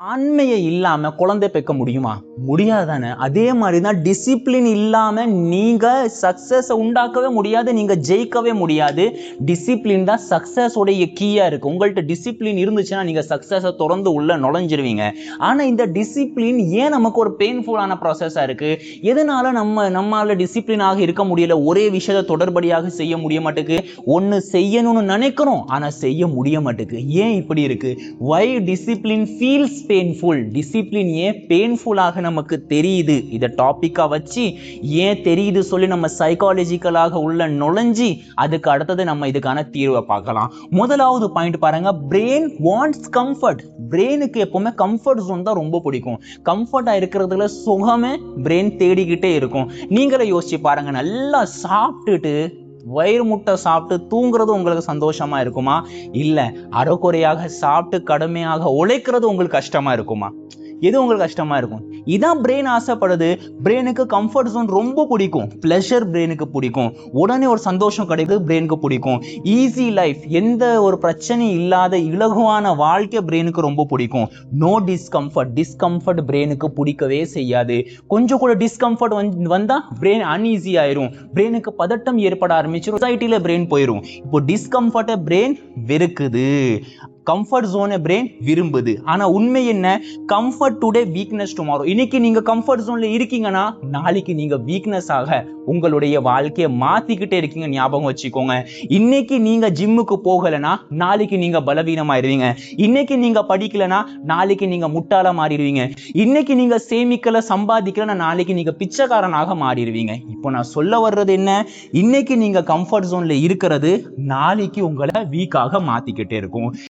ஆண்மையை இல்லாம குழந்தை பெக்க முடியுமா? முடியாதானே. அதே மாதிரி தான் டிசிப்ளின் இல்லாம நீங்க சக்சஸ் உண்டாக்கவே முடியாது, நீங்க ஜெயிக்கவே முடியாது. டிசிப்ளின் தான் சக்சஸ் உடைய கீயா இருக்கு. உங்கள்ட்ட டிசிப்ளின் இருந்துச்சுன்னா நீங்க சக்சஸை தொடர்ந்து உள்ள நுழைஞ்சிருவீங்க. ஆனா இந்த டிசிப்ளின் ஏன் நமக்கு ஒரு பெயின்ஃபுல்லான ப்ராசஸா இருக்கு? எதனால நம்மால டிசிப்ளினாக இருக்க முடியல? ஒரே விஷயத்தை தொடர்படியாக செய்ய முடிய மாட்டேங்குது. ஒன்னு செய்யணும்னு நினைக்கிறோம், ஆனா செய்ய முடிய மாட்டேங்குது. ஏன் இப்படி இருக்கு? why discipline feels painful? Discipline ஏன் பெயின்ஃபுல்லாக நமக்கு தெரியுது? இதை டாபிக்கா வச்சு ஏன் தெரியுது சொல்லி நம்ம சைக்காலஜிக்கலாக உள்ள நுழைஞ்சி அதுக்கு அடுத்தது நம்ம இதுக்கான தீர்வை பார்க்கலாம். முதலாவது பாயிண்ட் பாருங்க, பிரெயின் வாண்ட்ஸ் கம்ஃபர்ட். பிரெயினுக்கு எப்பவுமே கம்ஃபர்ட் ஜோன் தான் ரொம்ப பிடிக்கும். கம்ஃபர்ட்டா இருக்கிறதுல சுகமே பிரெயின் தேடிக்கிட்டே இருக்கும். நீங்களே யோசிச்சு பாருங்க, நல்லா சாப்பிட்டுட்டு வயிறு முட்டை சாப்பிட்டு தூங்குறது உங்களுக்கு சந்தோஷமா இருக்குமா? இல்ல அரைக்குறையாக சாப்பிட்டு கடுமையாக உழைக்கிறது உங்களுக்கு கஷ்டமா இருக்குமா? எது உங்களுக்கு கஷ்டமா இருக்கும்? இதான் பிரெயின் ஆசைப்படுது. பிரெயினுக்கு கம்ஃபர்ட் ஜோன் ரொம்ப பிடிக்கும். பிளஷர் பிரெயினுக்கு பிடிக்கும். உடனே ஒரு சந்தோஷம் கிடைக்குது பிரெயினுக்கு பிடிக்கும். ஈஸி லைஃப், எந்த ஒரு பிரச்சனையும் இல்லாத இலகுவான வாழ்க்கை பிரெயினுக்கு ரொம்ப பிடிக்கும். நோ டிஸ்கம்ஃபர்ட், டிஸ்கம்ஃபர்ட் பிரெயினுக்கு பிடிக்கவே செய்யாது. கொஞ்சம் கூட டிஸ்கம்ஃபர்ட் வந்தா பிரெயின் அன்ஈஸி ஆயிரும். பிரெயினுக்கு பதட்டம் ஏற்பட ஆரம்பிச்சு சொசைட்டில பிரெயின் போயிடும். இப்போ டிஸ்கம்ஃபர்ட்டை பிரெயின் வெறுக்குது, கம்ஃபர்ட் ஜோனை பிரெயின் விரும்புது. ஆனா உண்மை என்ன? Comfort today, weakness tomorrow. இன்னைக்கு நீங்க கம்ஃபர்ட் ஜோன்ல இருக்கீங்கன்னா நாளைக்கு நீங்க வீக்னஸ் ஆக உங்களுடைய வாழ்க்கையை மாத்திக்கிட்டே இருக்கீங்க. ஞாபகம் வச்சுக்கோங்க. இன்னைக்கு நீங்க ஜிம்முக்கு போகலனா நாளைக்கு நீங்க பலவீனமாயிருவீங்க. இன்னைக்கு நீங்க படிக்கலனா நாளைக்கு நீங்க முட்டாள மாறிடுவீங்க. இன்னைக்கு நீங்க சேமிக்கல சம்பாதிக்கலனா நாளைக்கு நீங்க பிச்சைக்காரனாக மாறிடுவீங்க. இப்போ நான் சொல்ல வர்றது என்ன? இன்னைக்கு நீங்க கம்ஃபர்ட் ஜோன்ல இருக்கிறது நாளைக்கு உங்களை வீக்காக மாத்திக்கிட்டே இருக்கும்.